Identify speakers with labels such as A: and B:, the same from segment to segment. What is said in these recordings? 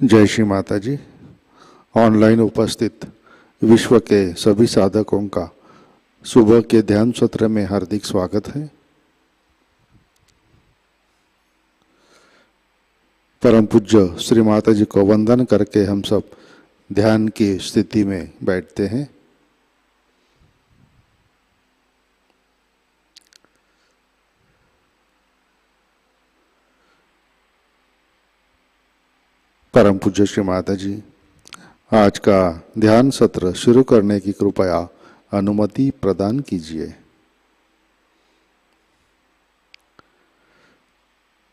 A: जय श्री माताजी। ऑनलाइन उपस्थित विश्व के सभी साधकों का सुबह के ध्यान सत्र में हार्दिक स्वागत है। परम पूज्य श्री माताजी को वंदन करके हम सब ध्यान की स्थिति में बैठते हैं। परम पूज्य श्री माताजी आज का ध्यान सत्र शुरू करने की कृपया अनुमति प्रदान कीजिए।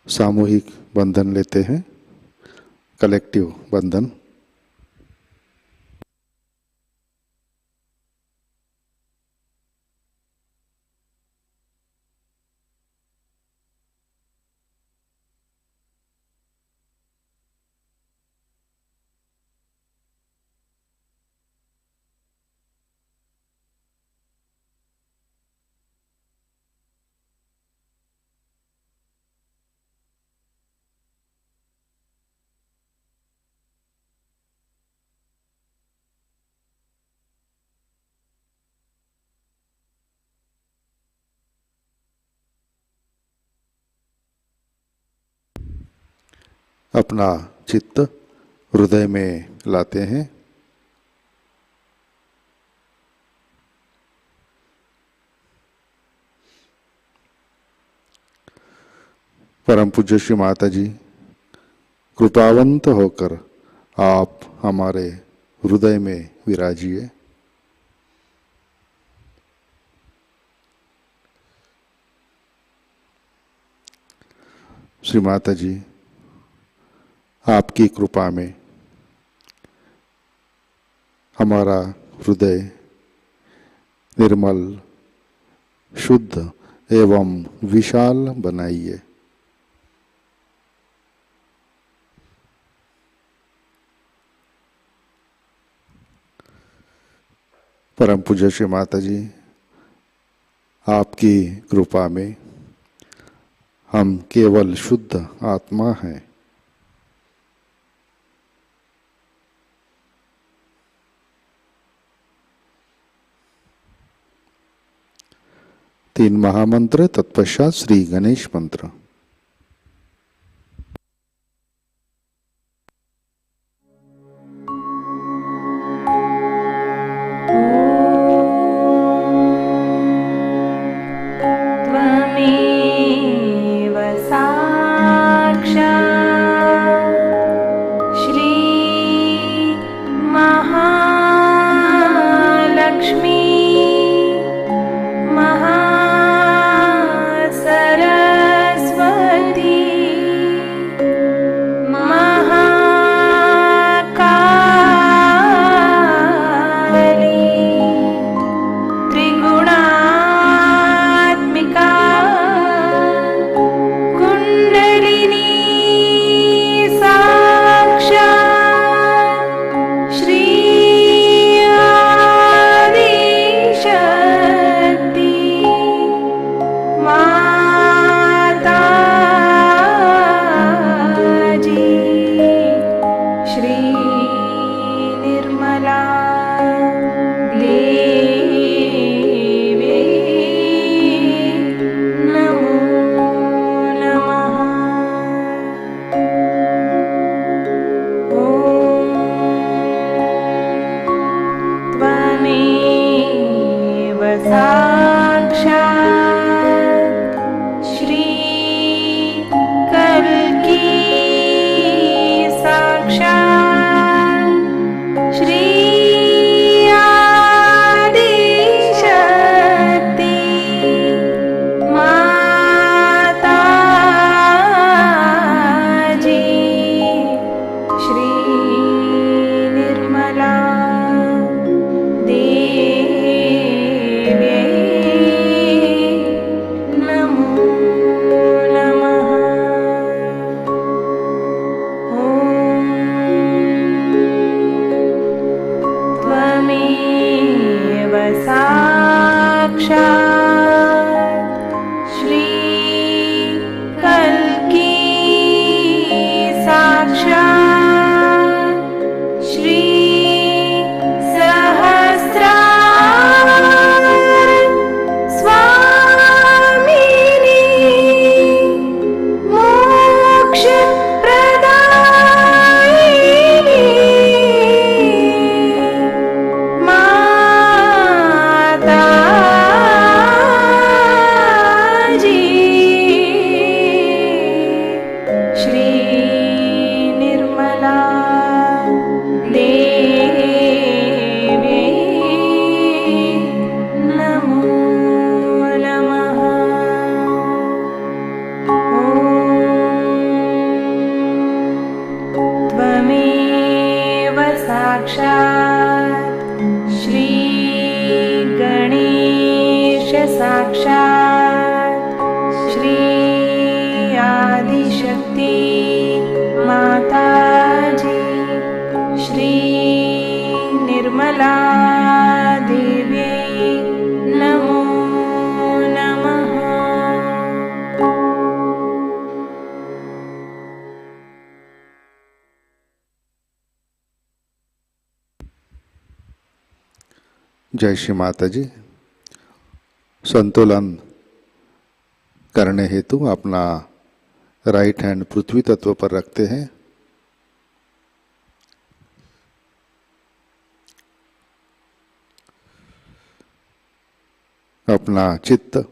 A: सामूहिक बंधन लेते हैं, कलेक्टिव बंधन। अपना चित्त हृदय में लाते हैं। परम पूज्य श्री माताजी कृपावंत होकर आप हमारे हृदय में विराजिए। श्री माताजी आपकी कृपा में हमारा हृदय निर्मल, शुद्ध एवं विशाल बनाइए। परम पूज्य श्री माताजी आपकी कृपा में हम केवल शुद्ध आत्मा हैं। तीन महामंत्र तत्पश्चात श्री गणेश मंत्र।
B: साक्षात् साक्षात् श्री गणेश साक्षात् श्री आदिशक्ति माताजी श्री निर्मला देव्यै नमो नमः।
A: जय श्री माता जी। संतुलन करने हेतु अपना राइट हैंड पृथ्वी तत्व पर रखते हैं। अपना चित्त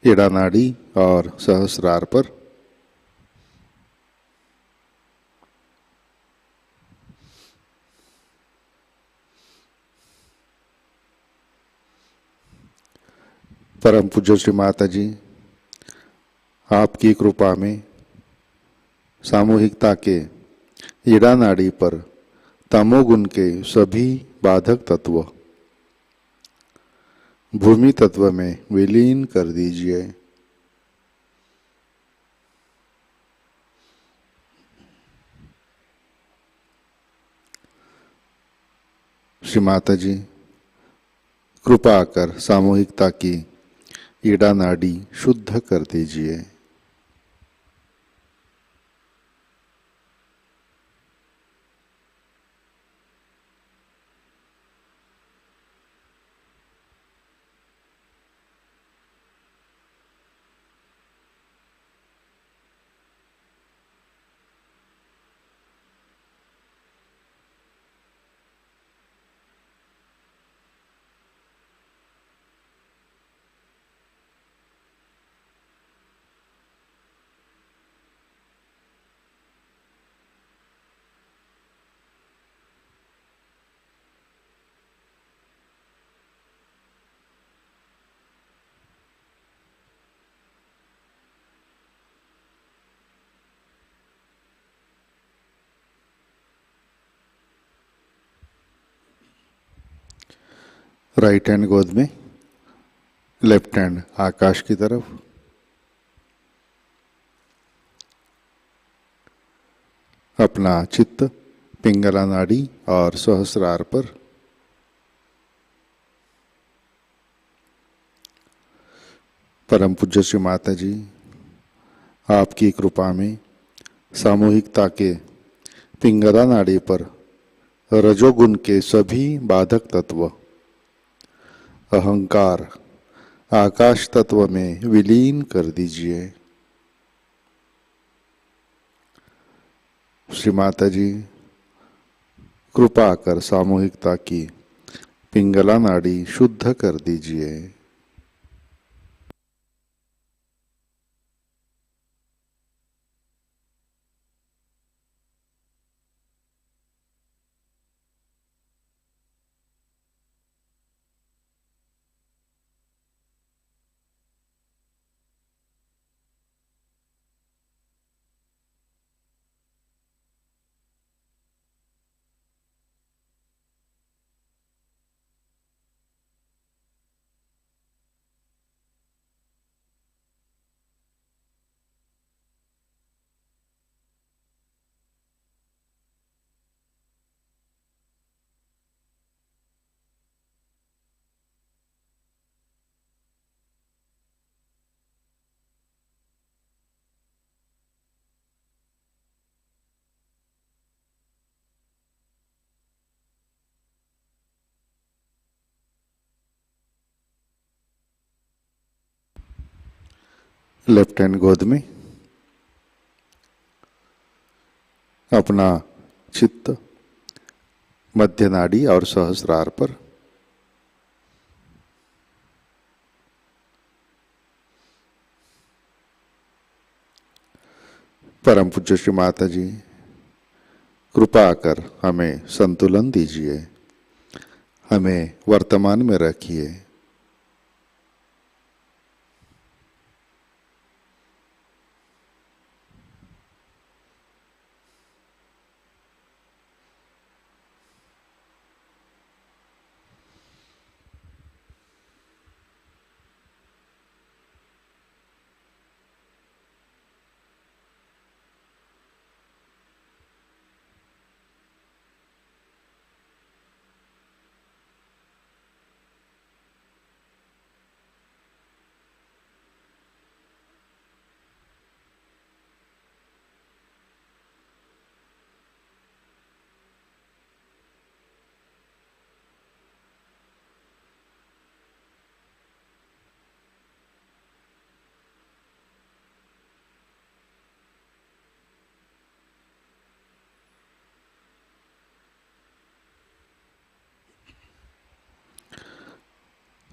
A: ईड़ा नाड़ी और सहस्रार पर। परम पूज्य श्री माता जी, आपकी कृपा में सामूहिकता के ईड़ा नाड़ी पर तमोगुण के सभी बाधक तत्व भूमि तत्व में विलीन कर दीजिए। श्री माता जी, कृपा कर सामूहिकता की ईड़ा नाड़ी शुद्ध कर दीजिए। राइट हैंड गोद में, लेफ्ट हैंड आकाश की तरफ। अपना चित्त पिंगला नाड़ी और सहस्रार पर। परम पूज्य श्री माता जी, आपकी कृपा में सामूहिकता के पिंगला नाड़ी पर रजोगुण के सभी बाधक तत्व अहंकार आकाश तत्व में विलीन कर दीजिए। श्री माता जी, कृपा कर सामूहिकता की पिंगला नाड़ी शुद्ध कर दीजिए। लेफ्ट हैंड गोद में, अपना चित्त मध्य नाड़ी और सहस्रार पर। परम पूज्य श्री माता जी, कृपा कर हमें संतुलन दीजिए, हमें वर्तमान में रखिए।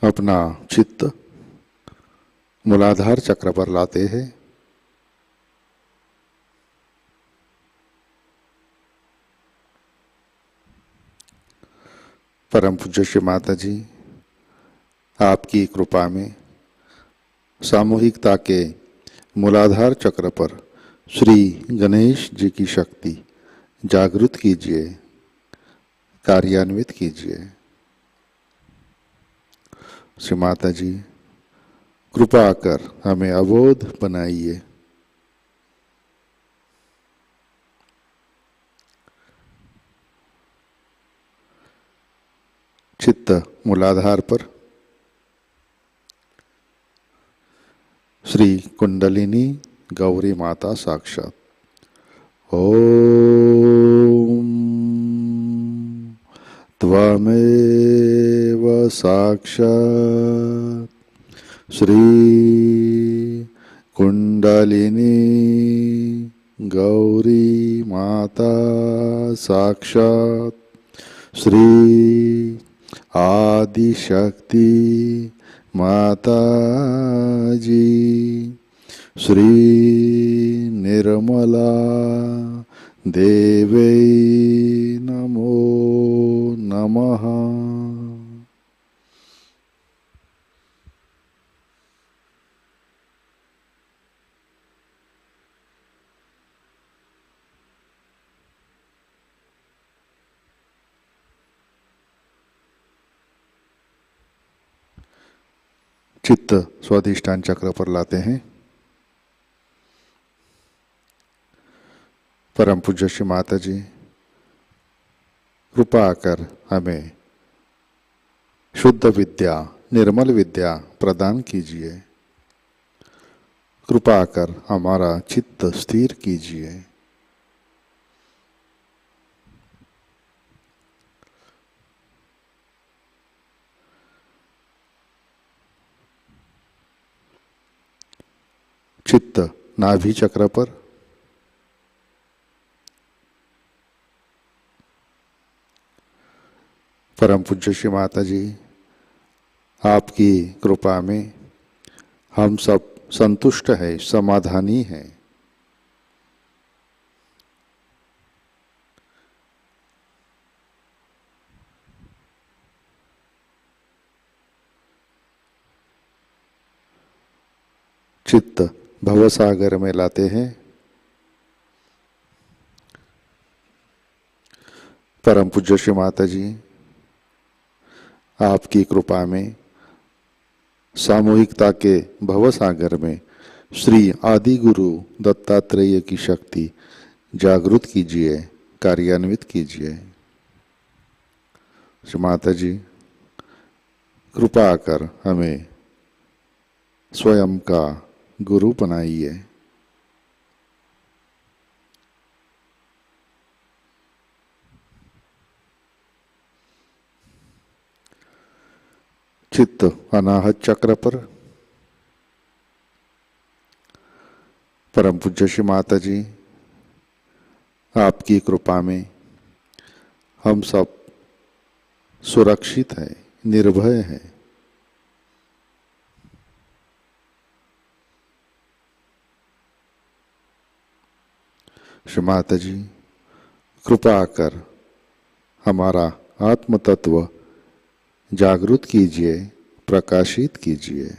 A: अपना चित्त मूलाधार चक्र पर लाते हैं। परम पूज्य श्री माता जी, आपकी कृपा में सामूहिकता के मूलाधार चक्र पर श्री गणेश जी की शक्ति जागृत कीजिए, कार्यान्वित कीजिए। श्री माता जी, कृपा कर हमें अबोध बनाइए। चित्त मूलाधार पर श्री कुंडलिनी गौरी माता साक्षात। ओम त्वमेव साक्षात् श्री कुंडलिनी गौरी माता साक्षात् श्री आदिशक्ति माताजी श्री निर्मला देवै नमो नमः। चित्त स्वाधिष्ठान चक्र पर लाते हैं। परम पूज्य श्री माता जी, कृपा कर हमें शुद्ध विद्या, निर्मल विद्या प्रदान कीजिए। कृपा कर हमारा चित्त स्थिर कीजिए। चित्त नाभि चक्र पर परम पूज्य श्री माता जी, आपकी कृपा में हम सब संतुष्ट है, समाधानी हैं। चित्त भवसागर में लाते हैं। परम पूज्य श्री माता जी, आपकी कृपा में सामूहिकता के भवसागर में श्री आदि गुरु दत्तात्रेय की शक्ति जागृत कीजिए, कार्यान्वित कीजिए। श्री माता जी, कृपा कर हमें स्वयं का गुरु बनाइए। चित्त अनाहत चक्र पर परम पूज्य श्री माता जी, आपकी कृपा में हम सब सुरक्षित हैं, निर्भय हैं। श्री माता जी, कृपा कर हमारा आत्म तत्व जागृत कीजिए, प्रकाशित कीजिए।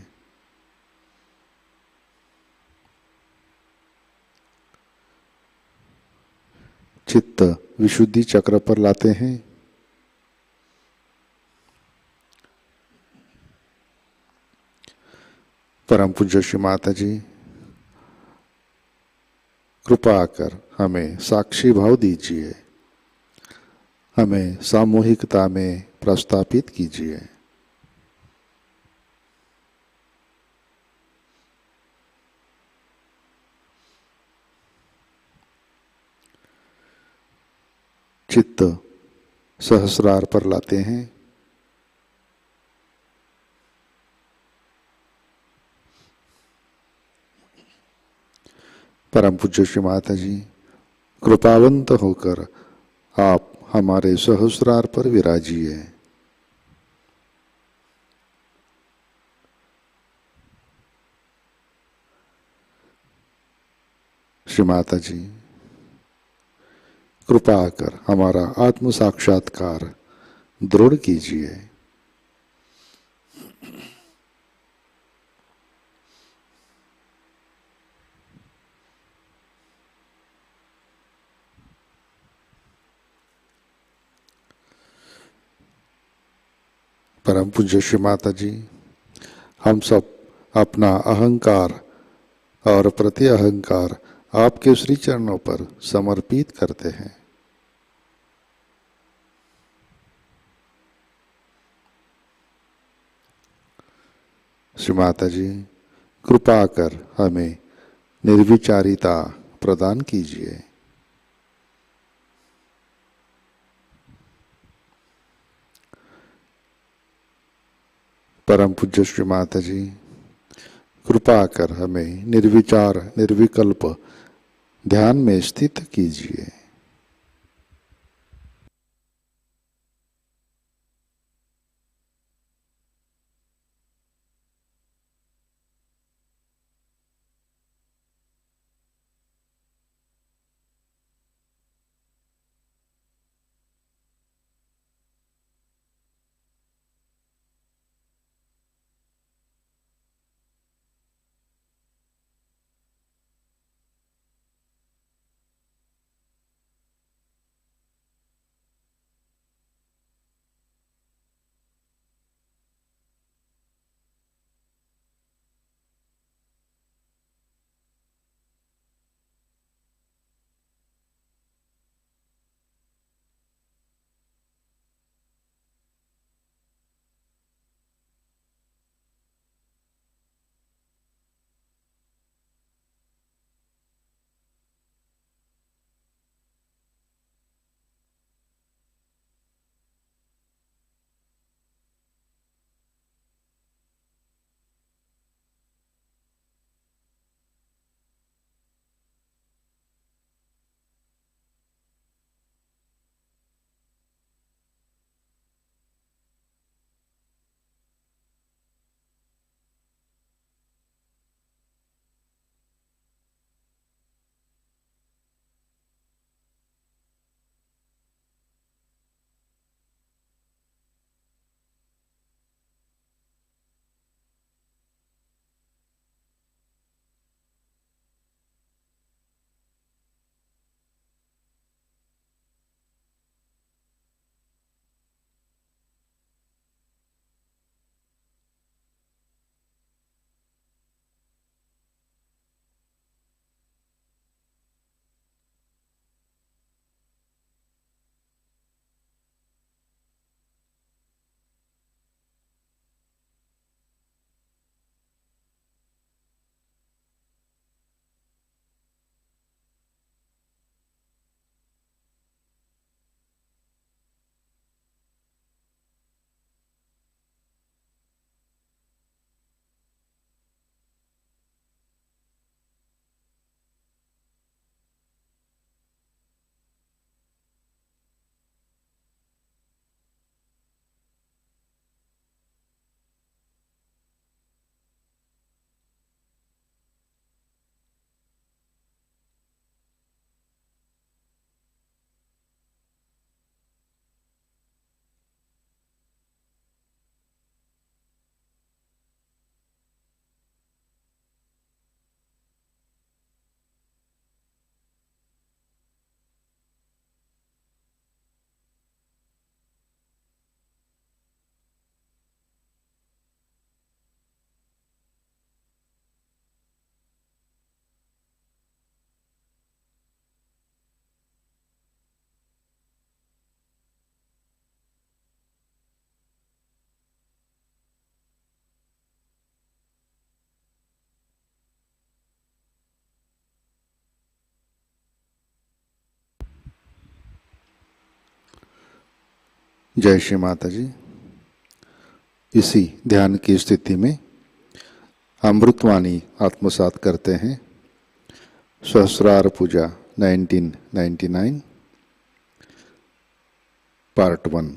A: चित्त विशुद्धि चक्र पर लाते हैं। परम पूज्य श्री माता जी, कृपा कर हमें साक्षी भाव दीजिए, हमें सामूहिकता में प्रस्थापित कीजिए। चित्त सहस्रार पर लाते हैं। परम पूज्य श्री माता जी, कृपावंत होकर आप हमारे सहस्रार पर विराजिए। श्री माता जी, कृपा कर हमारा आत्म साक्षात्कार दृढ़ कीजिए। परम पूज्य श्री माता जी, हम सब अपना अहंकार और प्रति अहंकार आपके श्री चरणों पर समर्पित करते हैं। श्री माता जी, कृपा कर हमें निर्विचारिता प्रदान कीजिए। परम पूज्य श्री माता जी, कृपा कर हमें निर्विचार निर्विकल्प ध्यान में स्थित कीजिए। जय श्री माता जी। इसी ध्यान की स्थिति में अमृतवाणी आत्मसात करते हैं। सहस्रार पूजा 1999 part 1।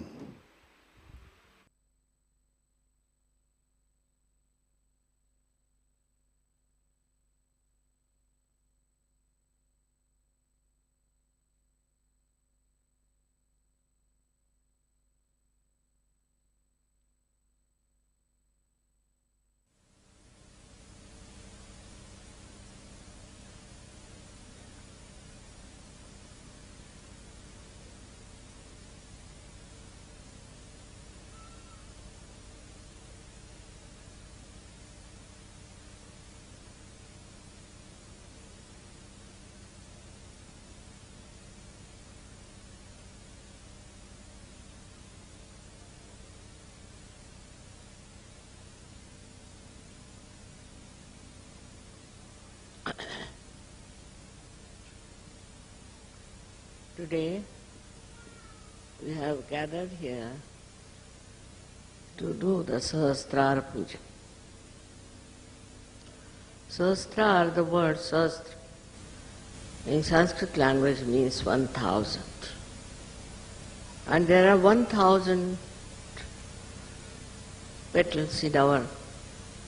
C: Today we have gathered here to do the Sahasrara Puja. Sahasrara, the word Sahasra, in Sanskrit language means 1,000. And there are 1,000 petals in our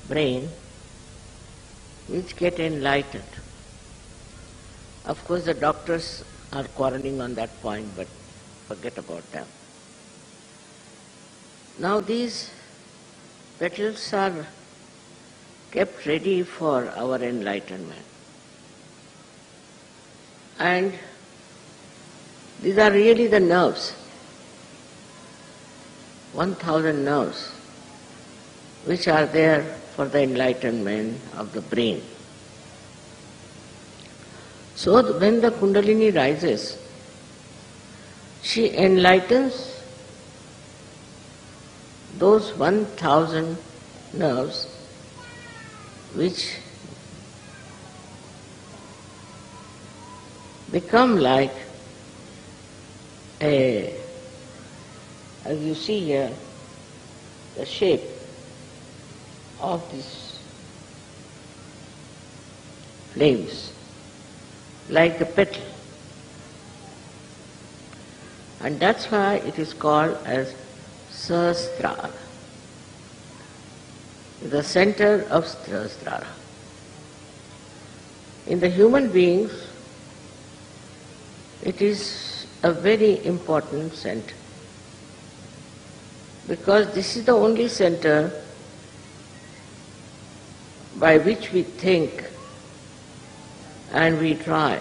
C: brain which get enlightened. Of course the doctors are quarreling on that point, but forget about them. Now these petals are kept ready for our enlightenment. And these are really the nerves, 1,000 nerves, which are there for the enlightenment of the brain. So when the Kundalini rises, she enlightens those 1,000 nerves which become like as you see here, the shape of these flames, like a petal. And that's why it is called as Sahasrara, the center of Sahasrara. In the human beings, it is a very important center, because this is the only center by which we think and we try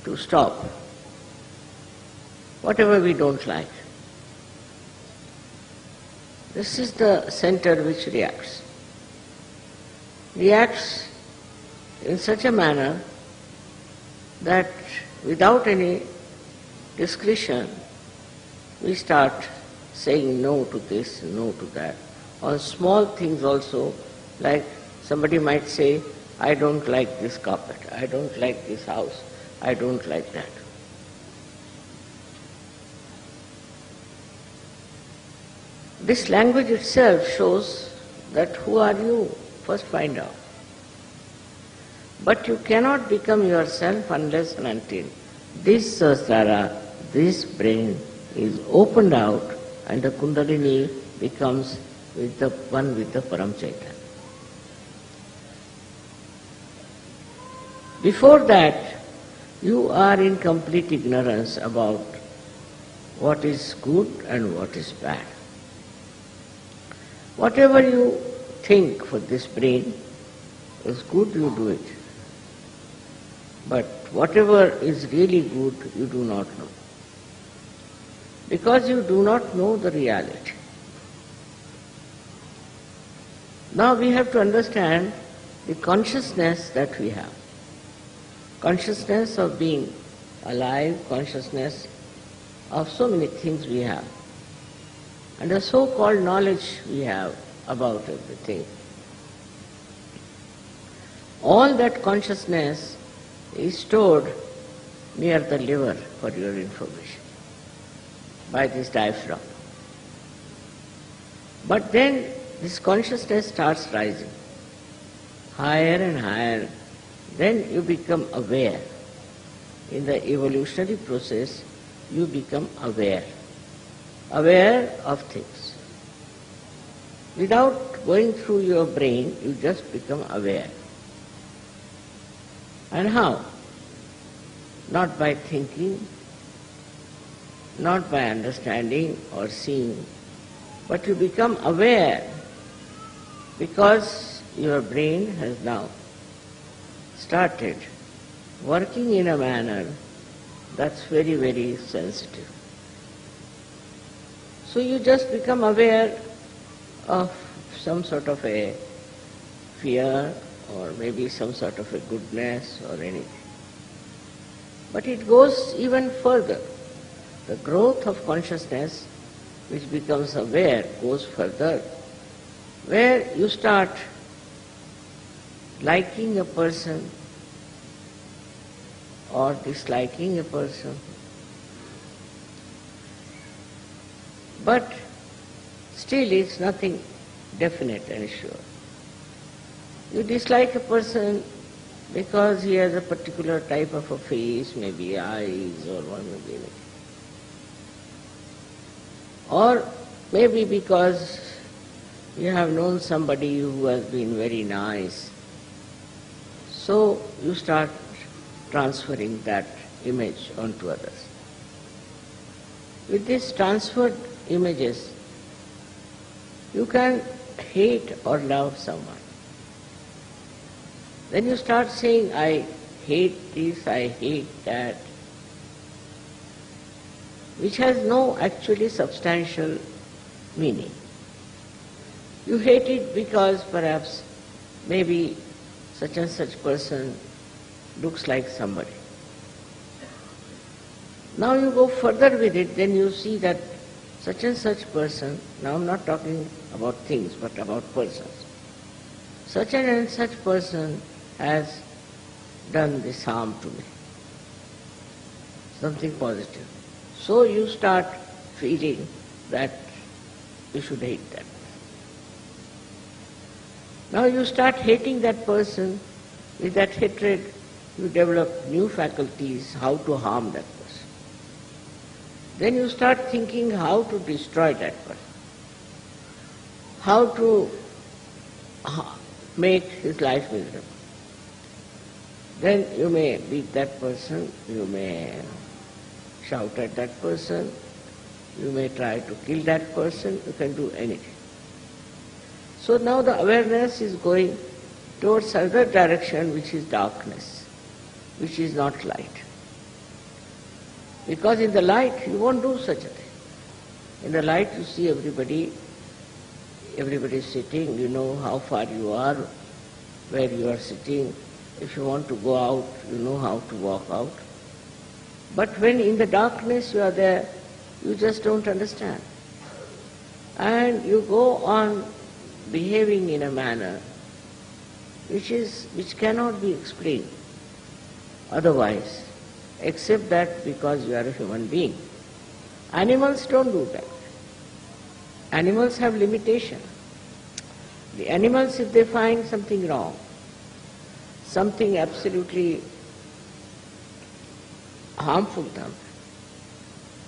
C: to stop whatever we don't like. This is the center which reacts. Reacts in such a manner that without any discretion we start saying no to this, no to that. On small things also, like somebody might say, I don't like this carpet, I don't like this house, I don't like that. This language itself shows that who are you? First find out. But you cannot become yourself unless and until this Sahasrara, this brain is opened out and the Kundalini becomes with the one with the Paramchaitanya. Before that, you are in complete ignorance about what is good and what is bad. Whatever you think for this brain is good, you do it. But whatever is really good, you do not know. Because you do not know the reality. Now we have to understand the consciousness that we have. Consciousness of being alive, consciousness of so many things we have. And the so-called knowledge we have about everything. All that consciousness is stored near the liver, for your information, by this diaphragm. But then this consciousness starts rising, higher and higher. Then you become aware. In the evolutionary process, you become aware of things. Without going through your brain, you just become aware. And how? Not by thinking, not by understanding or seeing, but you become aware because your brain has now started working in a manner that's very, very sensitive. So you just become aware of some sort of a fear or maybe some sort of a goodness or anything. But it goes even further. The growth of consciousness, which becomes aware, goes further, where you start liking a person or disliking a person. But still it's nothing definite and sure. You dislike a person because he has a particular type of a face, maybe eyes or one maybe anything. Or maybe because you have known somebody who has been very nice. So you start transferring that image onto others. With these transferred images, you can hate or love someone. Then you start saying, I hate this, I hate that, which has no actually substantial meaning. You hate it because perhaps maybe such and such person looks like somebody. Now you go further with it, then you see that such and such person, now I'm not talking about things but about persons, such and such person has done this harm to me, something positive. So you start feeling that you should hate that. Now you start hating that person. With that hatred, you develop new faculties how to harm that person. Then you start thinking how to destroy that person, how to make his life miserable. Then you may beat that person, you may shout at that person, you may try to kill that person, you can do anything. So now the awareness is going towards other direction, which is darkness, which is not light. Because in the light you won't do such a thing. In the light you see everybody is sitting, you know how far you are, where you are sitting. If you want to go out, you know how to walk out. But when in the darkness you are there, you just don't understand. And you go on behaving in a manner which cannot be explained otherwise, except that because you are a human being. Animals don't do that. Animals have limitation. The animals, if they find something wrong, something absolutely harmful to them,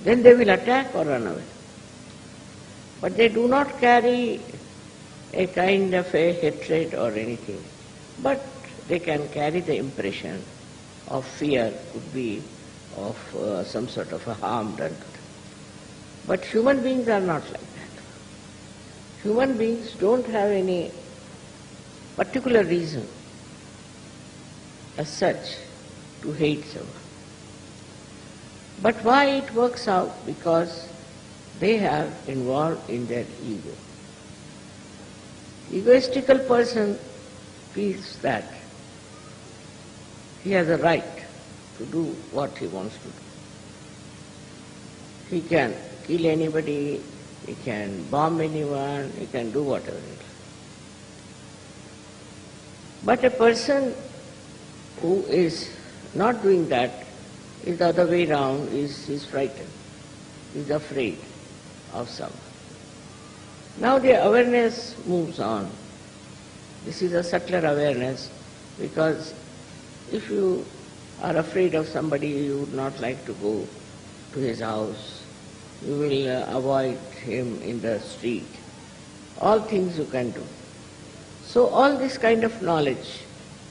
C: then they will attack or run away. But they do not carry a kind of a hatred or anything, but they can carry the impression of fear, could be of some sort of a harm done to them. But human beings are not like that. Human beings don't have any particular reason as such to hate someone. But why it works out? Because they have involved in their ego. Egoistical person feels that he has a right to do what he wants to do. He can kill anybody, he can bomb anyone, he can do whatever he likes. But a person who is not doing that is the other way round, is frightened, is afraid of someone. Now the awareness moves on. This is a subtler awareness, because if you are afraid of somebody, you would not like to go to his house, you will avoid him in the street. All things you can do. So all this kind of knowledge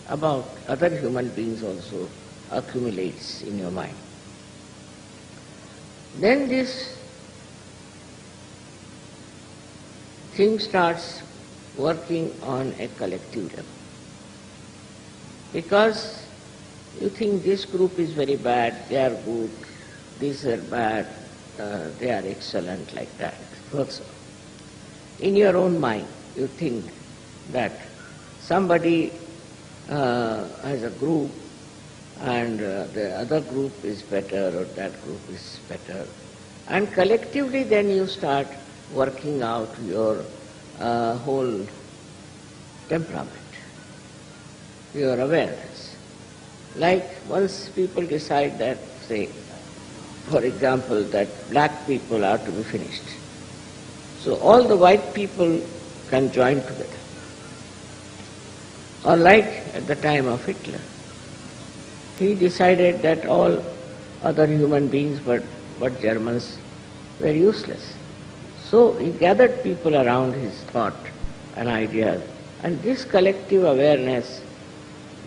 C: about other human beings also accumulates in your mind. Then this thing starts working on a collective level. Because you think this group is very bad, they are good, these are bad, they are excellent, like that. It works. In your own mind, you think that somebody has a group and the other group is better or that group is better. And collectively then you start working out your whole temperament, your awareness. Like once people decide that, say, for example, that black people are to be finished, so all the white people can join together. Or like at the time of Hitler, he decided that all other human beings but Germans were useless. So he gathered people around his thought and ideas, and this collective awareness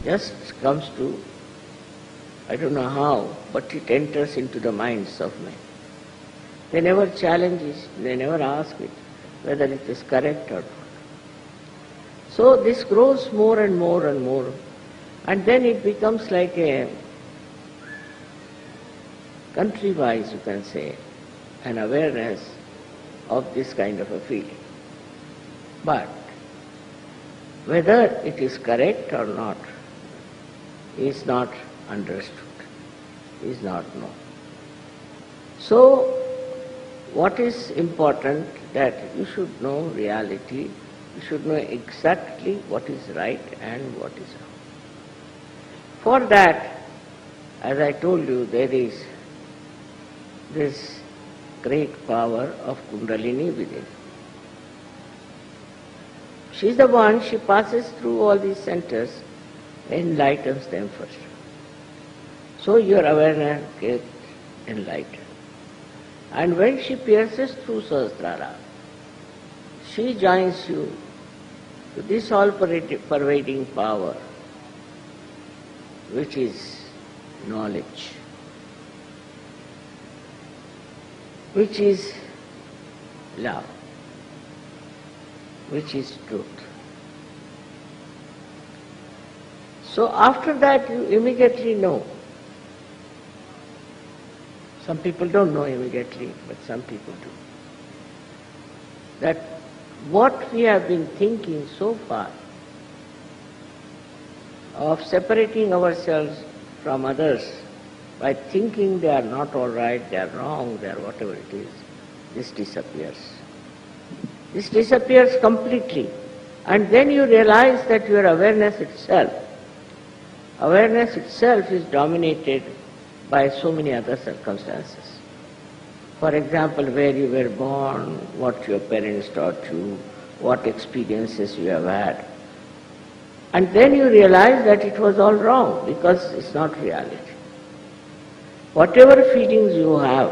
C: just comes to, I don't know how, but it enters into the minds of men. They never challenge it, they never ask it, whether it is correct or not. So this grows more and more and more, and then it becomes like a country-wise, you can say, an awareness of this kind of a feeling. But whether it is correct or not is not understood, is not known. So what is important, that you should know reality, you should know exactly what is right and what is wrong. For that, as I told you, there is this great power of Kundalini within. She is the one, she passes through all these centers, enlightens them first. So your awareness gets enlightened. And when she pierces through Sahasrara, she joins you to this all-pervading power, which is knowledge, which is love, which is truth. So after that you immediately know. Some people don't know immediately, but some people do. That what we have been thinking so far of separating ourselves from others by thinking they are not all right, they are wrong, they are whatever it is, this disappears. This disappears completely. And then you realize that your awareness itself is dominated by so many other circumstances. For example, where you were born, what your parents taught you, what experiences you have had. And then you realize that it was all wrong because it's not reality. Whatever feelings you have,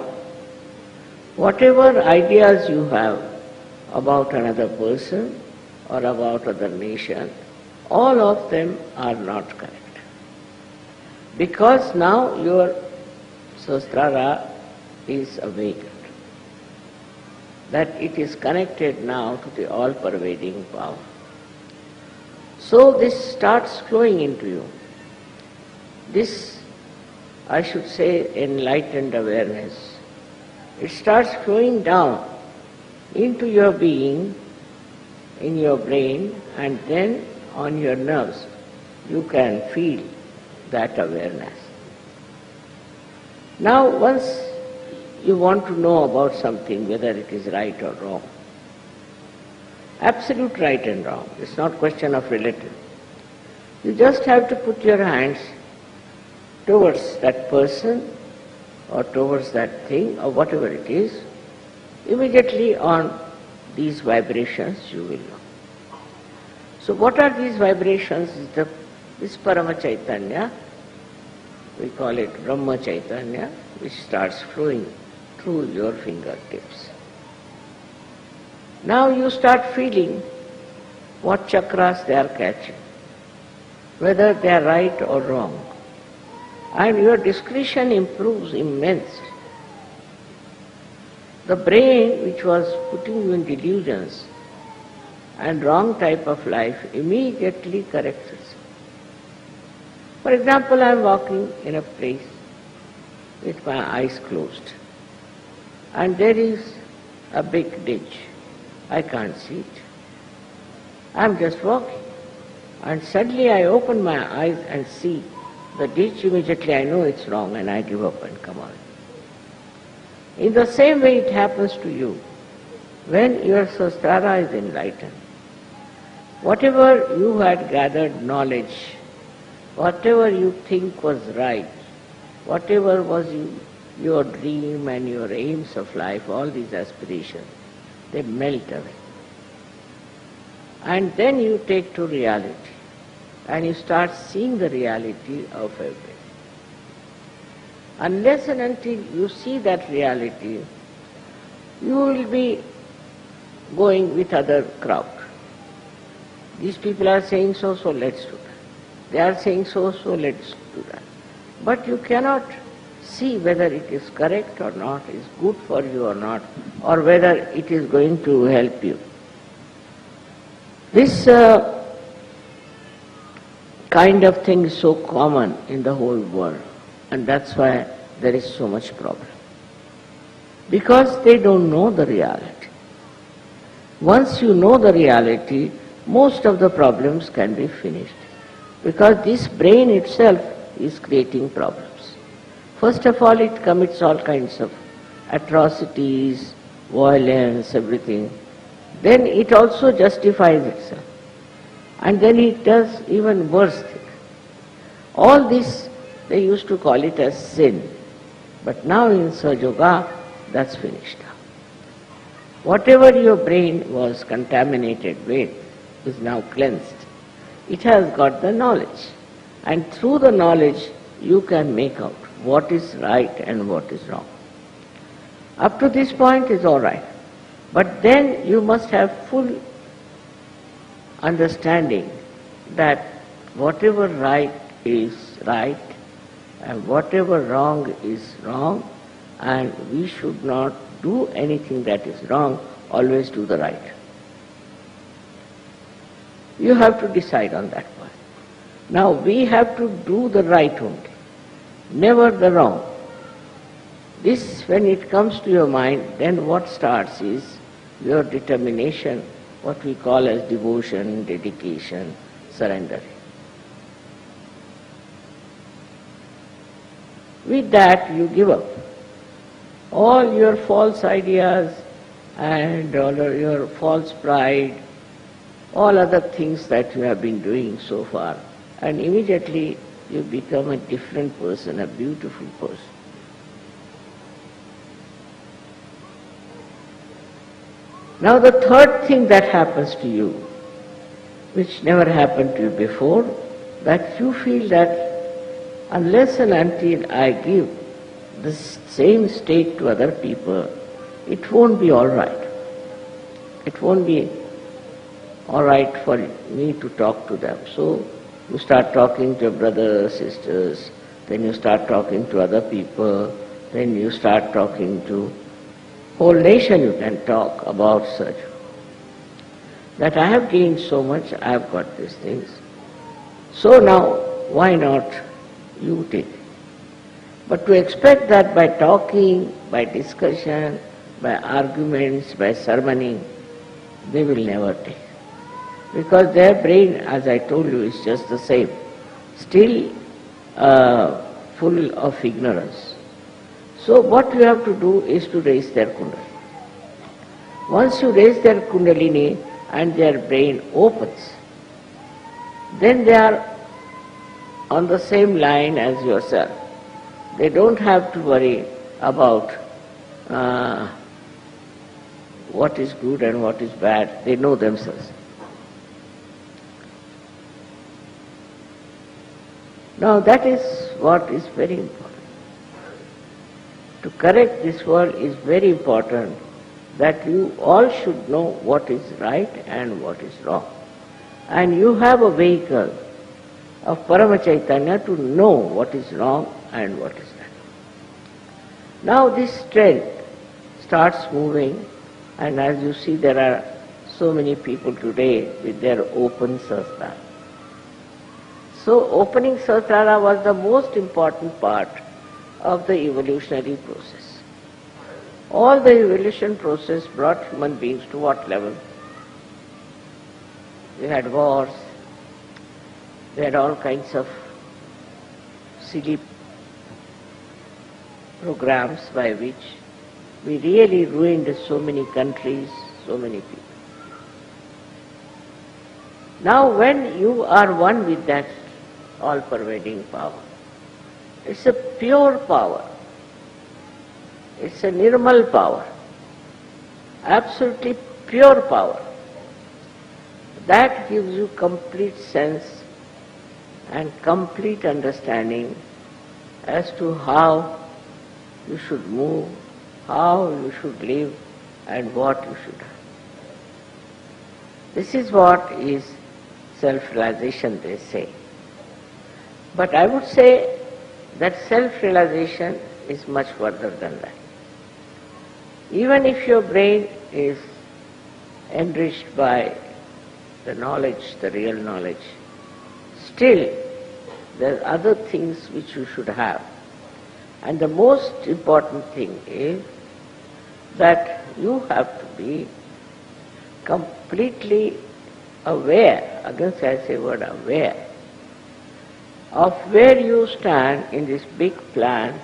C: whatever ideas you have about another person or about other nation, all of them are not correct. Because now your Sahasrara is awakened, that it is connected now to the all-pervading power. So this starts flowing into you. This, I should say, enlightened awareness. It starts flowing down into your being, in your brain, and then on your nerves. You can feel that awareness. Now once you want to know about something, whether it is right or wrong, absolute right and wrong, it's not question of relative. You just have to put your hands towards that person or towards that thing or whatever it is, immediately on these vibrations you will know. So what are these vibrations? This Paramchaitanya, we call it Brahmachaitanya, which starts flowing through your fingertips. Now you start feeling what chakras they are catching, whether they are right or wrong. And your discretion improves immensely. The brain, which was putting you in delusions and wrong type of life, immediately corrects itself. For example, I am walking in a place with my eyes closed, and there is a big ditch. I can't see it. I am just walking, and suddenly I open my eyes and see the ditch. Immediately I know it's wrong and I give up and come on. In the same way it happens to you. When your Sahasrara is enlightened, whatever you had gathered knowledge whatever you think was right, whatever was your dream and your aims of life, all these aspirations, they melt away. And then you take to reality and you start seeing the reality of everything. Unless and until you see that reality, you will be going with other crowd. These people are saying so, so let's do that. They are saying so, so let's do that. But you cannot see whether it is correct or not, is good for you or not, or whether it is going to help you. This kind of thing is so common in the whole world, and that's why there is so much problem. Because they don't know the reality. Once you know the reality, most of the problems can be finished. Because this brain itself is creating problems. First of all, it commits all kinds of atrocities, violence, everything. Then it also justifies itself. And then it does even worse things. All this, they used to call it as sin. But now in Sahajayoga, that's finished. Whatever your brain was contaminated with is now cleansed. It has got the knowledge. And through the knowledge, you can make out what is right and what is wrong. Up to this point is all right. But then you must have full understanding that whatever right is right and whatever wrong is wrong, and we should not do anything that is wrong, always do the right. You have to decide on that one. Now we have to do the right only, never the wrong. This, when it comes to your mind, then what starts is your determination, what we call as devotion, dedication, surrender. With that you give up all your false ideas and all your false pride, all other things that you have been doing so far, and immediately you become a different person, a beautiful person. Now the third thing that happens to you, which never happened to you before, that you feel that unless and until I give the same state to other people, it won't be all right. It won't be all right for me to talk to them. So you start talking to your brothers, sisters, then you start talking to other people, then you start talking to whole nation. You can talk about such. That I have gained so much, I have got these things. So now, why not you take it? But to expect that by talking, by discussion, by arguments, by sermoning, they will never take. Because their brain, as I told you, is just the same, still full of ignorance. So what you have to do is to raise their kundalini. Once you raise their kundalini and their brain opens, then they are on the same line as yourself. They don't have to worry about what is good and what is bad. They know themselves. Now that is what is very important. To correct this world is very important, that you all should know what is right and what is wrong. And you have a vehicle of Paramchaitanya to know what is wrong and what is right. Now this strength starts moving, and as you see, there are so many people today with their open Sahasrara. So opening Sahasrara was the most important part of the evolutionary process. All the evolution process brought human beings to what level? We had wars, we had all kinds of silly programs by which we really ruined so many countries, so many people. Now when you are one with that all-pervading power. It's a pure power. It's a nirmal power. Absolutely pure power. That gives you complete sense and complete understanding as to how you should move, how you should live, and what you should have. This is what is self-realization, they say. But I would say that self-realization is much further than that. Even if your brain is enriched by the knowledge, the real knowledge, still there are other things which you should have. And the most important thing is that you have to be completely aware, again I say word aware, of where you stand in this big plan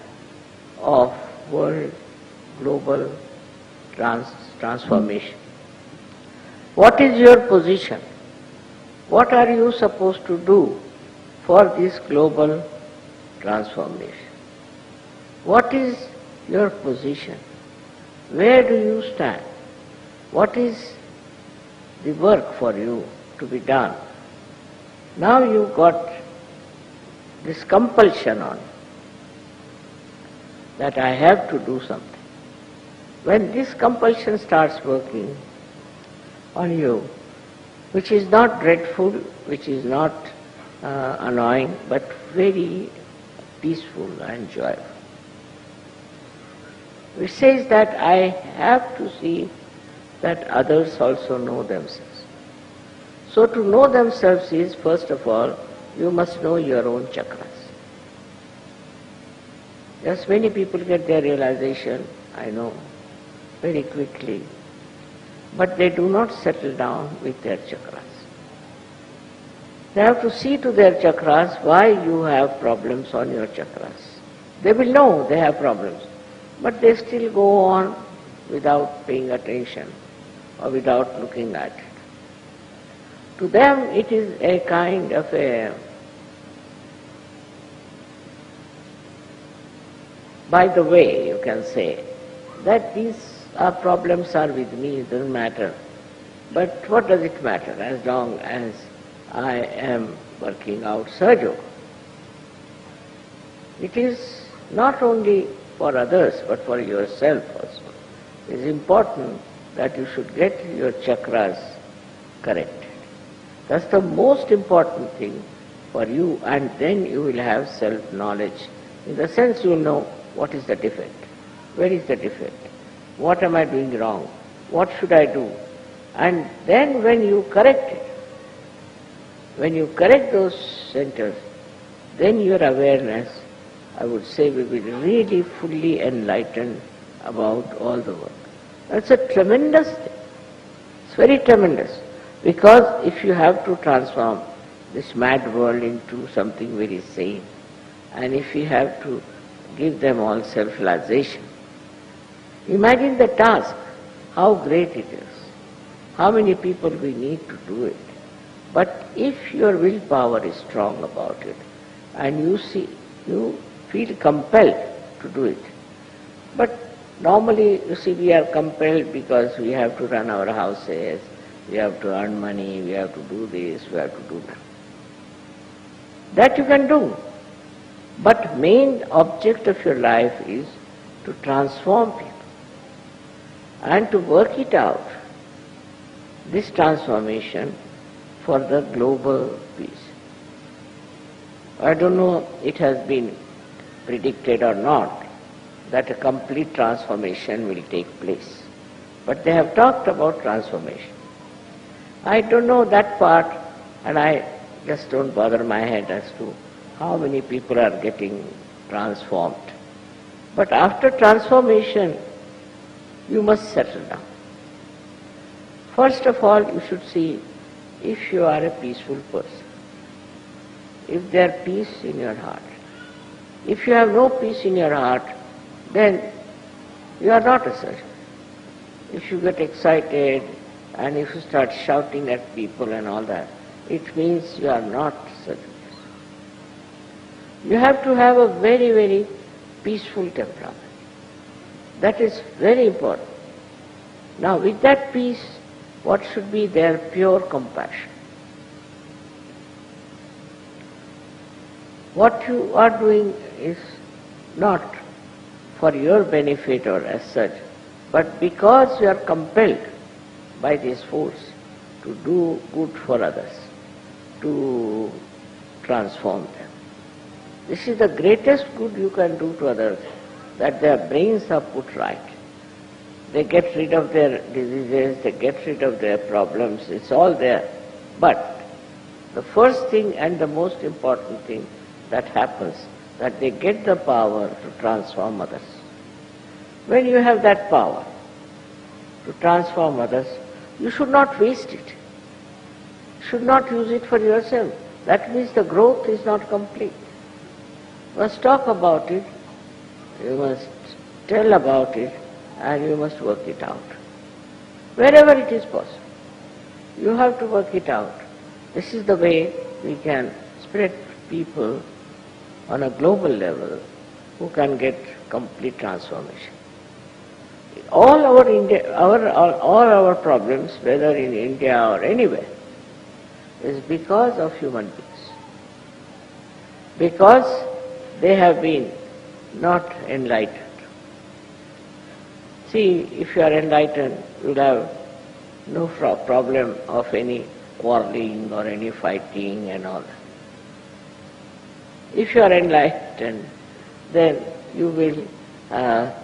C: of world global transformation. What is your position? What are you supposed to do for this global transformation? What is your position? Where do you stand? What is the work for you to be done? Now you got this compulsion on that I have to do something. When this compulsion starts working on you, which is not dreadful, which is not annoying, but very peaceful and joyful. Which says that I have to see that others also know themselves. So to know themselves is, first of all, you must know your own chakras. Yes, many people get their realization, I know, very quickly, but they do not settle down with their chakras. They have to see to their chakras why you have problems on your chakras. They will know they have problems, but they still go on without paying attention or without looking at it. To them it is a kind of a, by the way, you can say, that these problems are with me, it doesn't matter. But what does it matter as long as I am working out Sahajayoga? It is not only for others but for yourself also. It is important that you should get your chakras corrected. That's the most important thing for you, and then you will have self-knowledge. In the sense you will know what is the defect, where is the defect, what am I doing wrong, what should I do. And then when you correct it, when you correct those centers, then your awareness, I would say, will be really fully enlightened about all the work. That's a tremendous thing. It's very tremendous. Because if you have to transform this mad world into something very sane, and if you have to give them all self-realization, imagine the task, how great it is, how many people we need to do it. But if your willpower is strong about it, and you feel compelled to do it. But normally, you see, we are compelled because we have to run our houses, we have to earn money, we have to do this, we have to do that. That you can do. But main object of your life is to transform people and to work it out, this transformation for the global peace. I don't know it has been predicted or not that a complete transformation will take place. But they have talked about transformation. I don't know that part, and I just don't bother my head as to how many people are getting transformed. But after transformation, you must settle down. First of all, you should see if you are a peaceful person, if there is peace in your heart. If you have no peace in your heart, then you are not a surgeon. If you get excited and if you start shouting at people and all that, it means you are not such a person. You have to have a very, very peaceful temperament. That is very important. Now with that peace, what should be there? Pure compassion. What you are doing is not for your benefit or as such, but because you are compelled by this force to do good for others, to transform them. This is the greatest good you can do to others, that their brains are put right. They get rid of their diseases, they get rid of their problems, it's all there. But the first thing and the most important thing that happens, that they get the power to transform others. When you have that power to transform others, you should not waste it. You should not use it for yourself. That means the growth is not complete. You must talk about it, you must tell about it, and you must work it out. Wherever it is possible, you have to work it out. This is the way we can spread people on a global level who can get complete transformation. All our problems, whether in India or anywhere, is because of human beings. Because they have been not enlightened. See, if you are enlightened, you will have no problem of any quarreling or any fighting and all that. If you are enlightened, then you will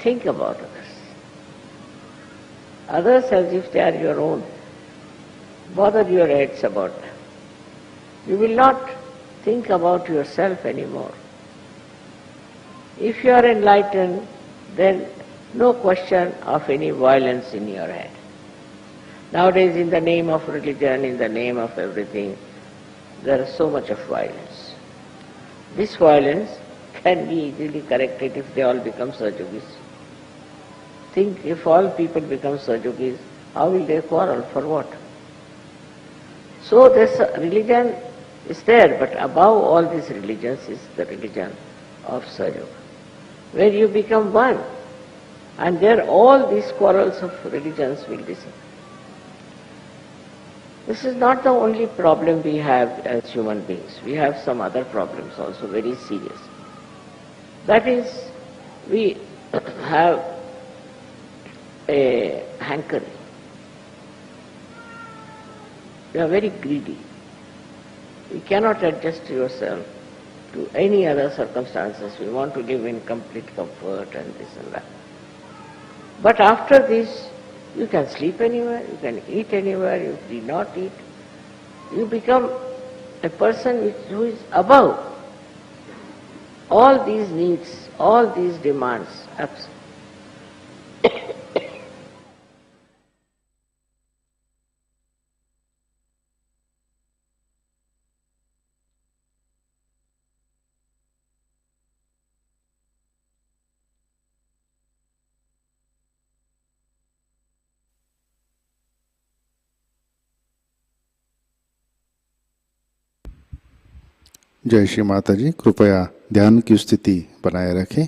C: think about others. Others as if they are your own. Bother your heads about them. You will not think about yourself anymore. If you are enlightened, then no question of any violence in your head. Nowadays, in the name of religion, in the name of everything, there is so much of violence. This violence can be easily corrected if they all become Sahajogis. Think, if all people become Sahajogis, how will they quarrel? For what? So this religion is there, but above all these religions is the religion of Sahajayoga, where you become one, and there all these quarrels of religions will disappear. This is not the only problem we have as human beings. We have some other problems also, very serious. That is, we have a hankering. You are very greedy. You cannot adjust yourself to any other circumstances. We want to live in complete comfort and this and that. But after this, you can sleep anywhere, you can eat anywhere, you need not eat. You become a person who is above all these needs, all these demands.
A: जय श्री माता जी। कृपया ध्यान की स्थिति बनाए रखें।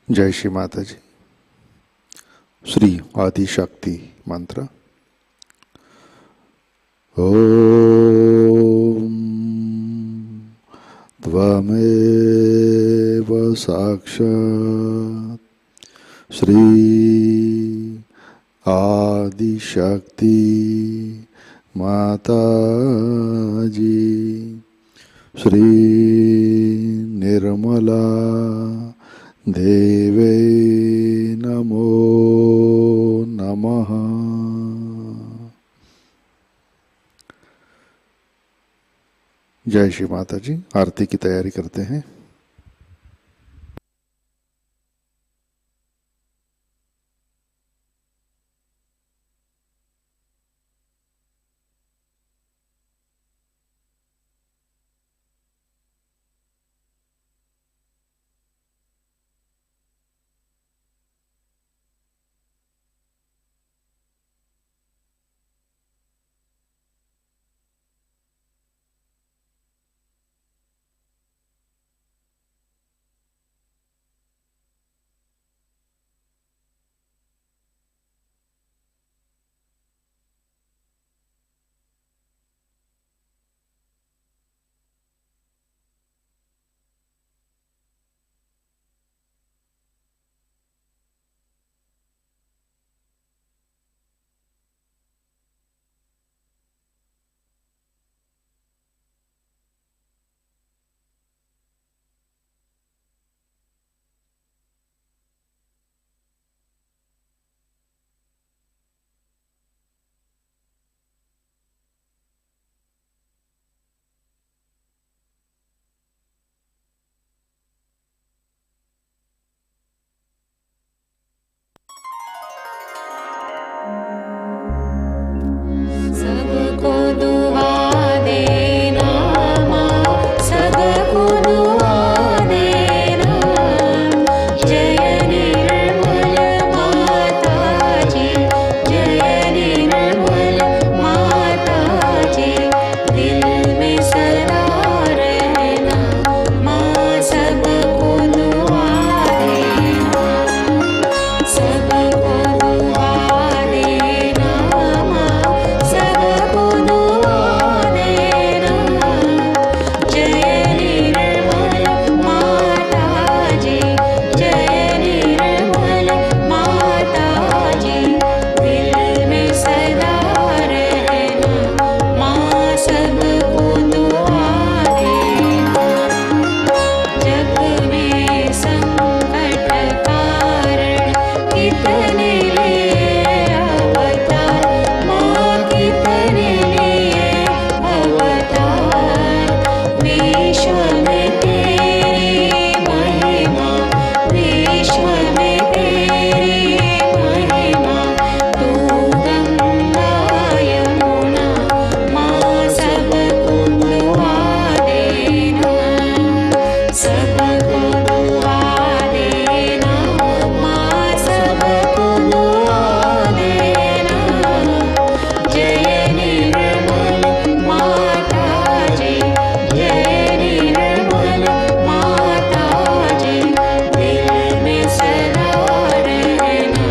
A: जय श्री माता जी। श्री आदि शक्ति मंत्र। ओम त्वमेव साक्षात् श्री आदि शक्ति माताजी श्री निर्मला देवे नमो नमः। जय श्री माता जी। आरती की तैयारी करते हैं।
B: सबको दुआ देना माँ, सबको दुआ देना। जय निर्मल माता जी, जय निर्मल माता जी। दिल में सदा रहना माँ, सबको दुआ देना, सबको दुआ देना माँ, सबको दुआ देना। जय निर्मल माता जी, जय निर्मल माता जी। दिल में सदा रहना माँ, सबको दुआ देना। जग में संकट कारण कितने लिए अवतार माँ, कितने लिए अवतार। विश्व में तेरी महिमा, विश्व में तेरी महिमा। तू गंगा यमुना माँ, सबको दुआ देना, सबको दुआ देना माँ, सबको दुआ देना। जय निर्मल माता जी, जय निर्मल माता जी। दिल में सदा रहना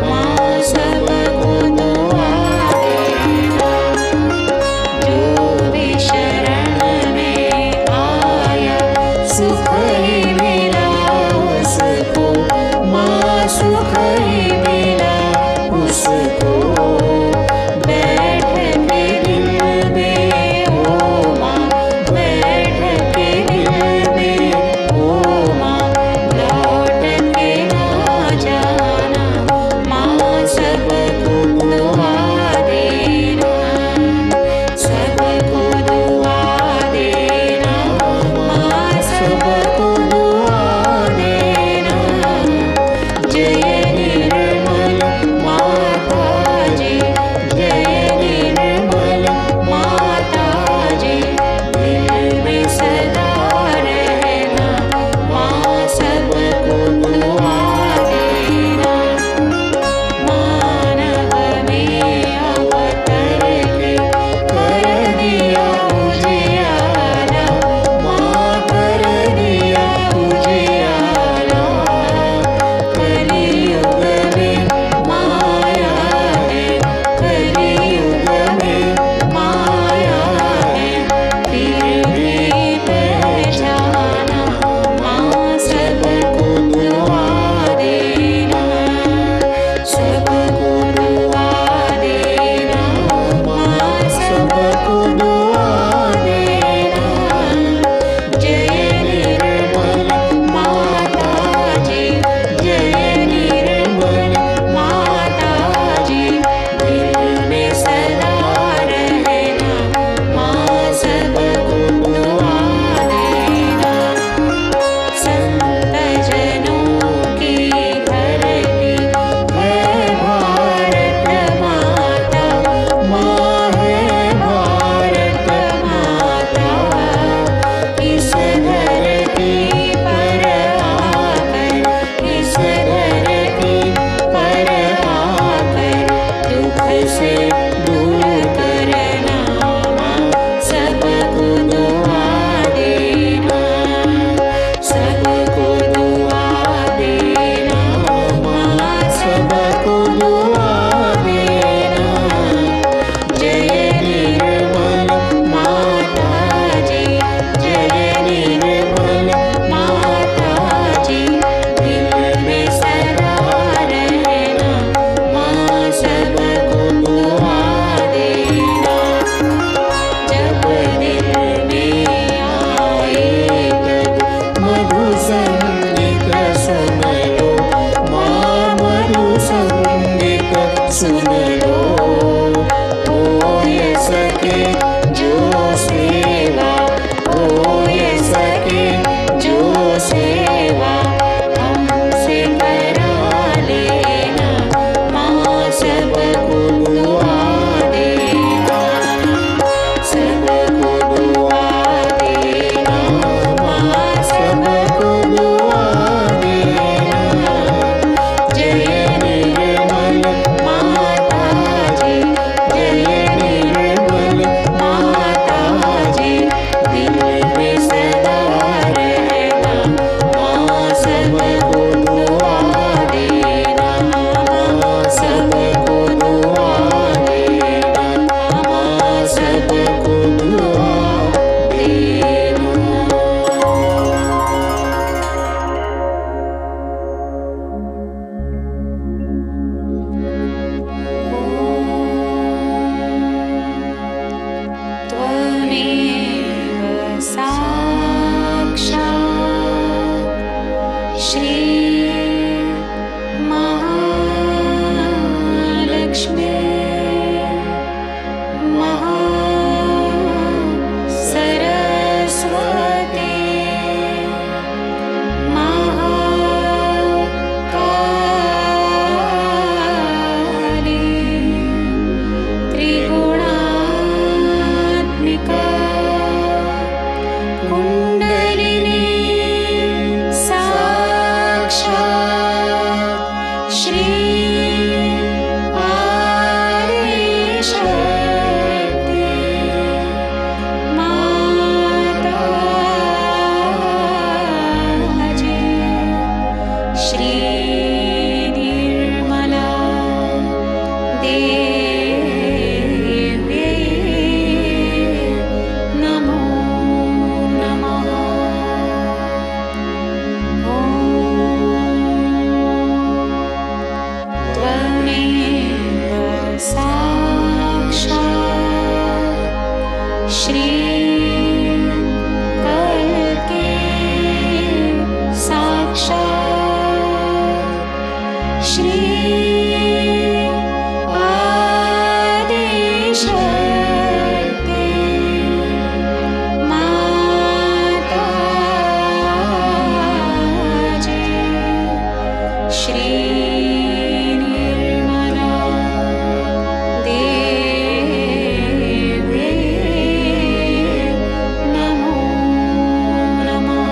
B: माँ, सबको दुआ देना। जो भी शरण में आया सुख ही मिला उसको माँ, सुख ही मिला उसको। बैठ के दिल में ओ माँ, बैठ के दिल में ओ माँ। लौट के ना जाना माँ, सबको दुआ देना, सबको दुआ देना माँ, सबको दुआ देना। जय निर्मल सुन लो होय सके जो सेवा होय सके जो सेवा हमसे करा लेना माँ सबको दुआ देना सबको दुआ देना माँ सबको दुआ देना जय निर्मल माताजी जय निर्मल माताजी दिल में सदा रहना माँ सबको दुआ देना माँ सबको दुआ देना माँ सबको दुआ देना। त्वमेव साक्षात् श्री महालक्ष्मी महासरस्वती महाकाली त्रिगुणात्मिका कुण्डलिनी साक्षात् श्री आदिशक्ति माताजी श्री निर्मला देवी नमो नमः। त्वमेव साक्षात् श्री कल्की साक्षात् श्री आदिशक्ति माताजी श्री निर्मला देवी नमो नमः।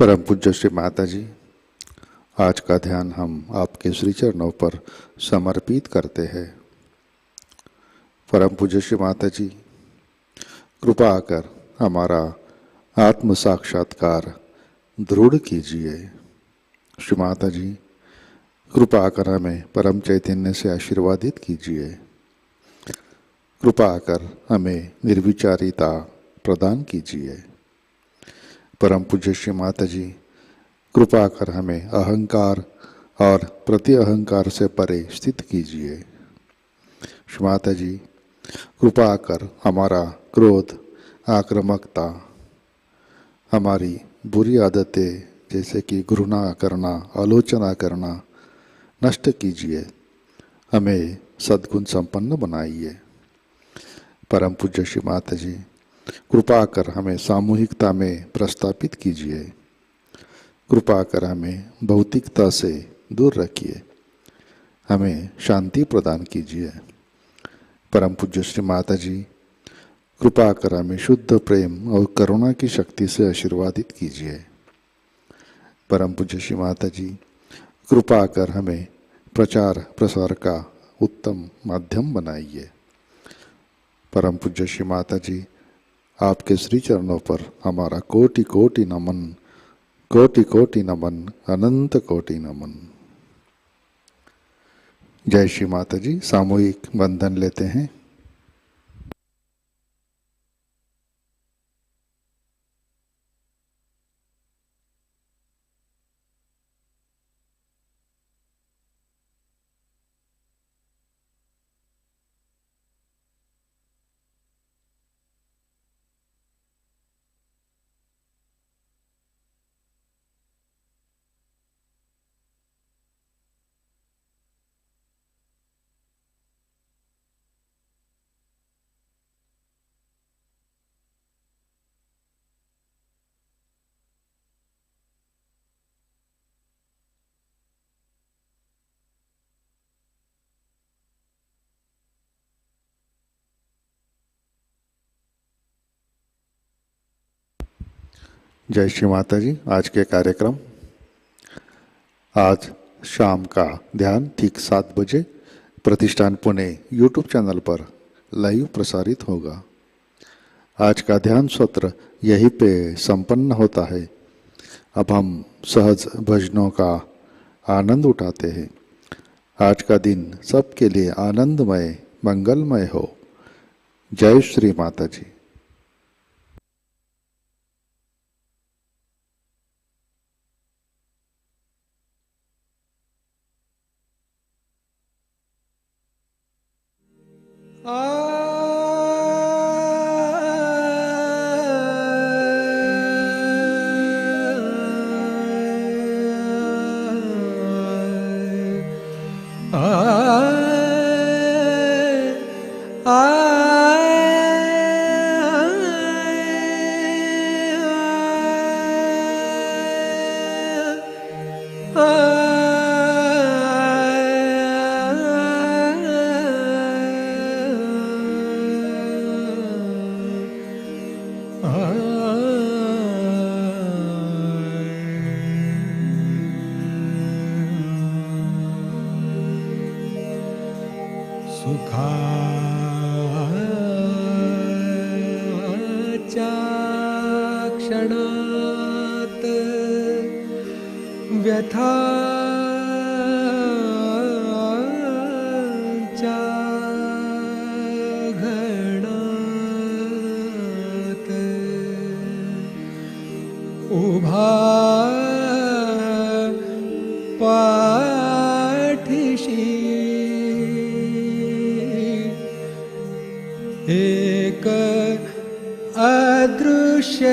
A: परम पूज्य श्री माताजी, आज का ध्यान हम आपके श्री चरणों पर समर्पित करते हैं। परम पूज्य श्री माताजी, कृपा कर हमारा आत्म साक्षात्कार दृढ़ कीजिए। श्री माताजी, कृपा कर हमें परम चैतन्य से आशीर्वादित कीजिए। कृपा कर हमें निर्विचारिता प्रदान कीजिए। परम पूज्य श्री माताजी, कृपा कर हमें अहंकार और प्रति अहंकार से परे स्थित कीजिए। श्री माताजी, कृपा कर हमारा क्रोध, आक्रामकता, हमारी बुरी आदतें जैसे कि घृणा करना, आलोचना करना नष्ट कीजिए। हमें सद्गुण संपन्न बनाइए। परम पूज्य श्री माताजी, कृपा कर हमें सामूहिकता में प्रस्थापित कीजिए। कृपा कर हमें भौतिकता से दूर रखिए। हमें शांति प्रदान कीजिए। परम पूज्य श्री माताजी, कृपा कर हमें शुद्ध प्रेम और करुणा की शक्ति से आशीर्वादित कीजिए। परम पूज्य श्री माताजी, कृपा कर हमें प्रचार प्रसार का उत्तम माध्यम बनाइए। परम पूज्य श्री माताजी, आपके श्री चरणों पर हमारा कोटि कोटि नमन, कोटि कोटि नमन, अनंत कोटि नमन। जय श्री माताजी। सामूहिक बंधन लेते हैं। जय श्री माता जी। आज के कार्यक्रम, आज शाम का ध्यान ठीक 7 बजे प्रतिष्ठान पुणे यूट्यूब चैनल पर लाइव प्रसारित होगा। आज का ध्यान सत्र यहीं पे संपन्न होता है। अब हम सहज भजनों का आनंद उठाते हैं। आज का दिन सबके लिए आनंदमय, मंगलमय हो। जय श्री माता जी।
D: क्षणात् व्यथा च घणात् उभा पाठिषि एक अदृश्य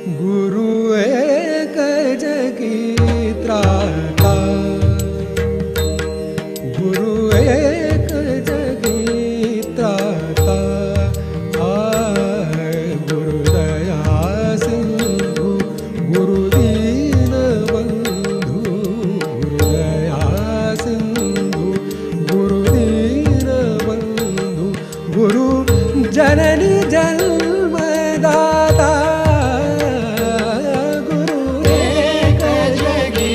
D: गुरु एक जगी त्राता, गुरु एक जगी त्राता, गुरु दया सिंधु गुरु दीन बंधु, गुरु दया सिंधु गुरु दीन बंधु, गुरु जननी जन्मदाता, गुरु एक जगी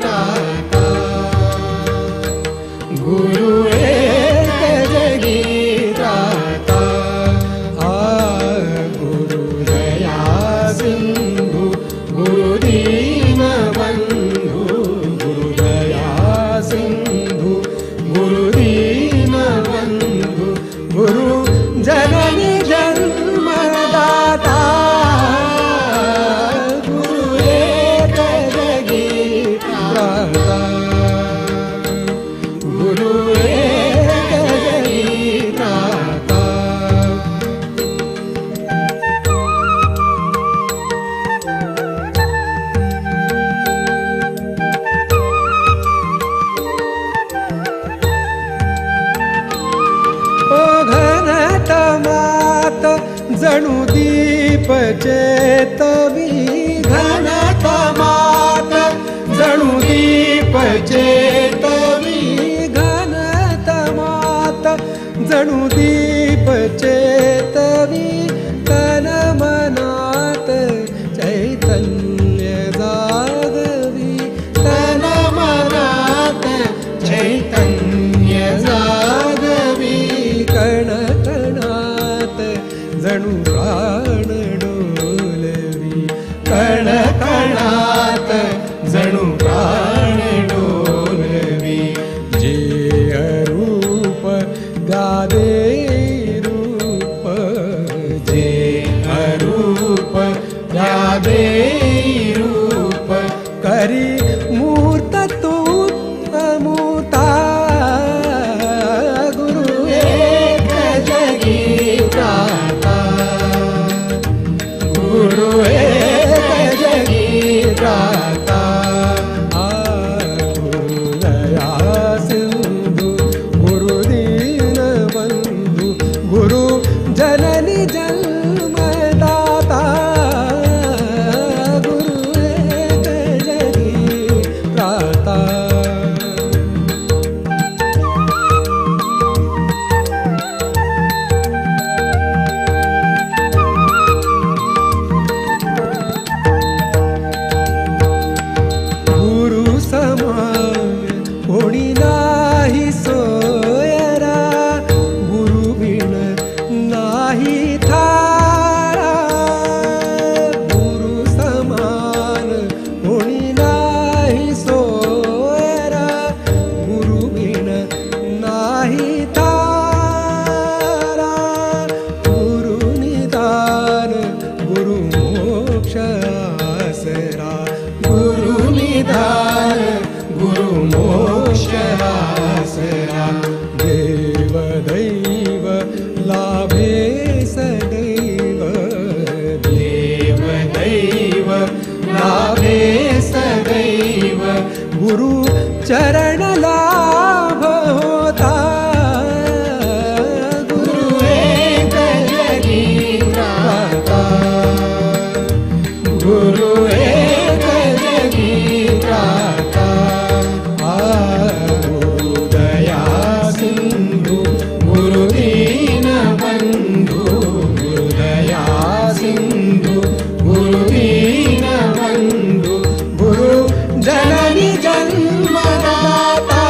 D: त्राता, गुरु एक जगी त्राता, गुरु दया सिंधु गुरु दीन बंधु, गुरु दया सिंधु गुरु दीन बंधु, गुरु जननी जन्मदाता, गुरु एक जगी त्राता, गुरु एक जगी त्राता। ओ घनत मात जणू दीप चेतवी, घनत मात जणू दीप चेतवी, घनत मात जणू दीप चेतवी, तन मनात चैतन्य जागवी, तन मनात चैतन्य जागवी, कण कणात जणू प्राण डोलवी, कण कणात जणू प्राण डोलवी, जे अरूप गादे रूप, जे अरूप गादे रूप, करी मूर्त तू अमूता, गुरु एक जगी त्राता, गुरु एक जगी त्राता, गुरु दया सिंधु गुरु दीन बंधु, गुरु जननी जन्मदाता, गुरु एक जगी त्राता। गुरु समान कोणी नाही सोयरा, गुरु बिन नाही थारा, गुरु समान कोणी नाही सोयरा, गुरु बिन नाही थारा, गुरु निदान गुरु मोक्ष आसरा, गुरु निदान गुरु मोक्ष आसरा, देव दैव लाभे सदैव, देव दैव लाभे सदैव, गुरु चरण लाभ होता, गुरु एक जगी त्राता, गुरु एक जगी त्राता, गुरु दया सिंधु गुरु दीन बंधु, गुरु दया सिंधु गुरु दीन बंधु, गुरु जननी जन्मदाता,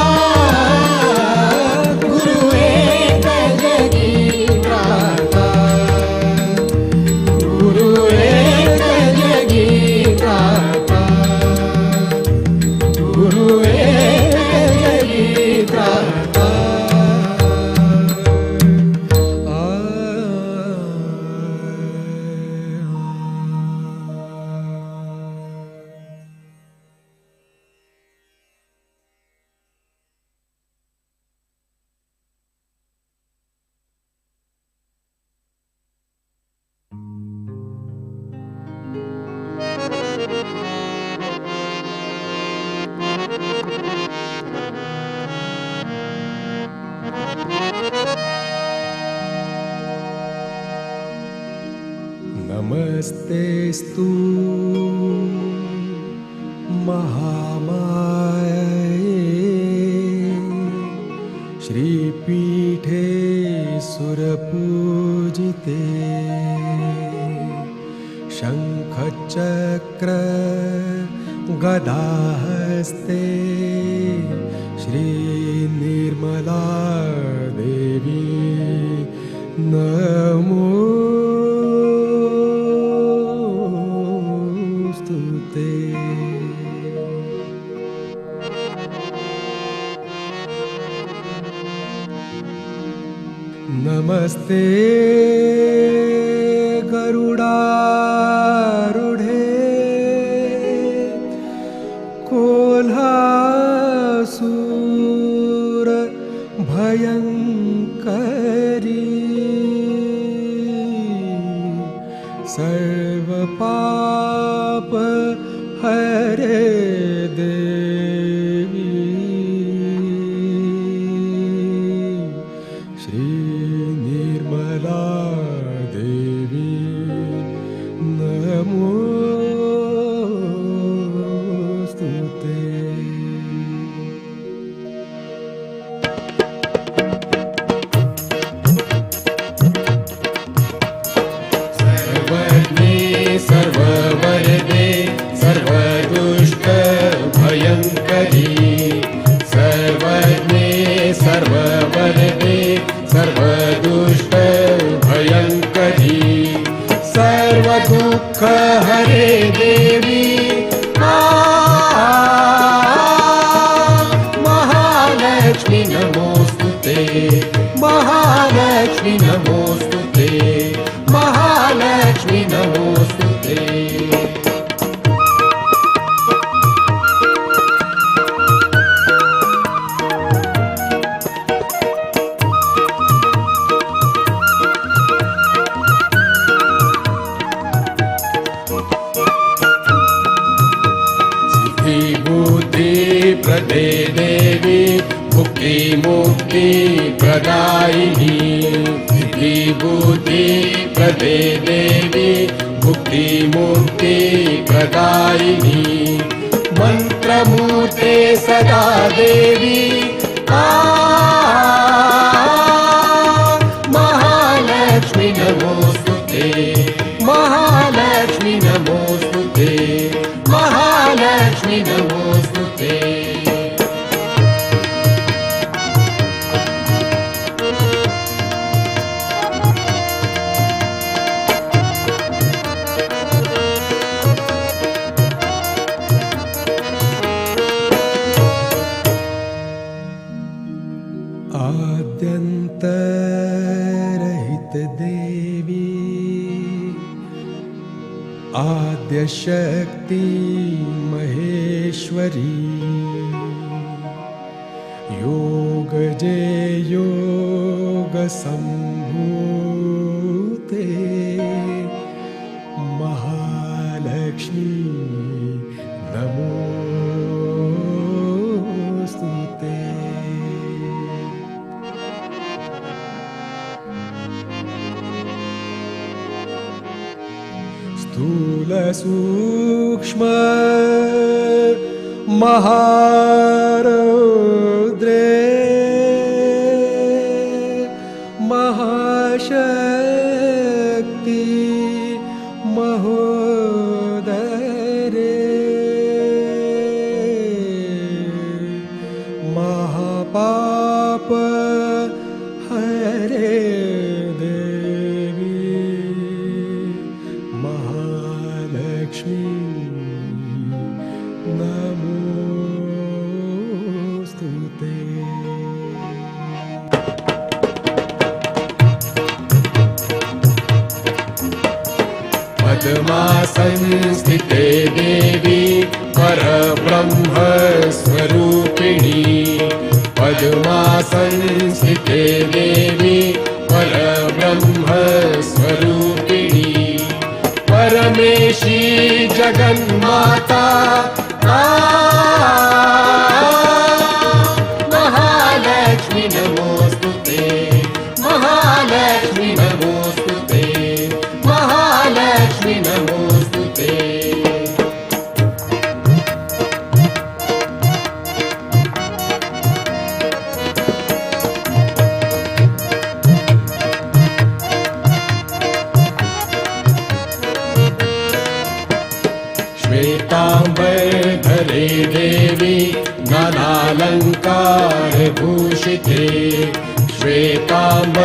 D: नमस्तेस्तु महामाये श्रीपीठे सुरपूजिते शङ्खचक्र गदाहस्ते श्रीनिर्मला देवी नमोस्तुते। नमस्ते गरुडारूढे कोल्हासूर भयङ्करी सर्वपाप हरे देवी श्री निर्मला देवी नमोस्तुते। सर्ववरदे सर्वदुष्ट भयङ्करी सर्वज्ञे सर्ववरदे सर्वदुष्ट भयङ्करी सर्वदुःख हरे देवी महालक्ष्मी नमोस्तुते महालक्ष्मी नमोस्तुते महालक्ष्मी नमोस्तुते। सिद्धि बुद्धि प्रदे देवी मुक्ति मुक्ति प्रदायिनी सिद्धि बुद्धि प्रदे देवी मुक्ति मुक्ति प्रदायिनी मंत्रमूर्ते सदा देवी महालक्ष्मी नमोस्तुते महालक्ष्मी नमोस्तुते महालक्ष्मी नमोस्तुते। आद्यन्तरहित देवी आद्यशक्ति महेश्वरी योगजे योग संभूते महालक्ष्मी नमोस्तुते। स्थूल सूक्ष्म महारौद्रे महाशक्ति महोदरे महापाप हरे देवी महालक्ष्मी नमोस्तुते। पद्मासन स्थिते देवी परब्रह्म स्वरूपिणी पद्मासन स्थिते देवी परब्रह्म स्वरूपिणी परमेशी जगन्माता महालक्ष्मी नमोस्तुते महालक्ष्मी नमोस्तुते महालक्ष्मी भूषिते श्वेताम्बरधरे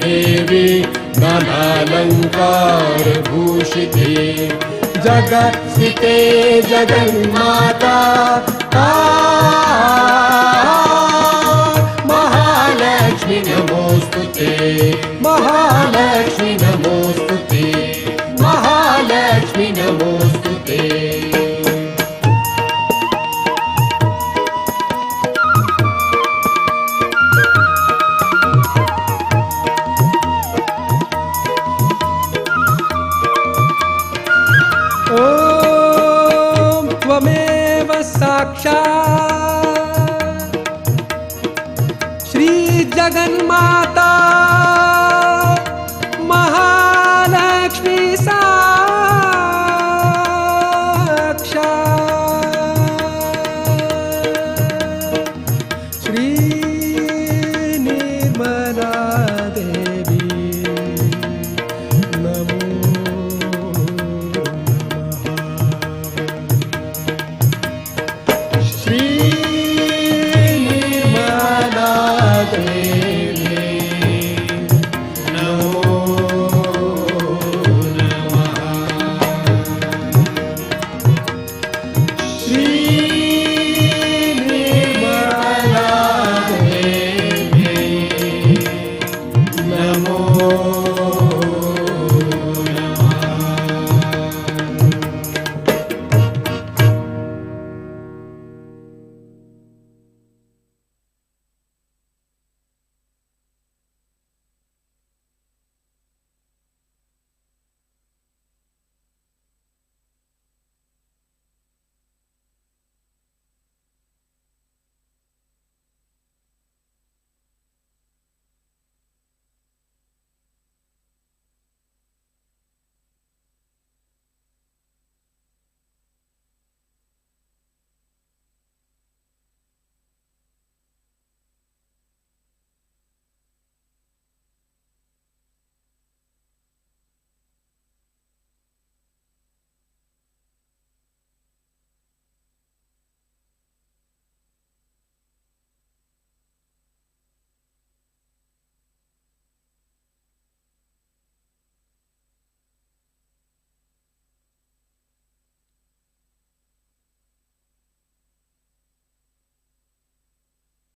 D: देवी नानालङ्कार भूषिते जगत्स्थिते जगन्माता महालक्ष्मी नमोस्तुते महालक्ष्मी नमोस्तुते महालक्ष्मी नमोस्तुते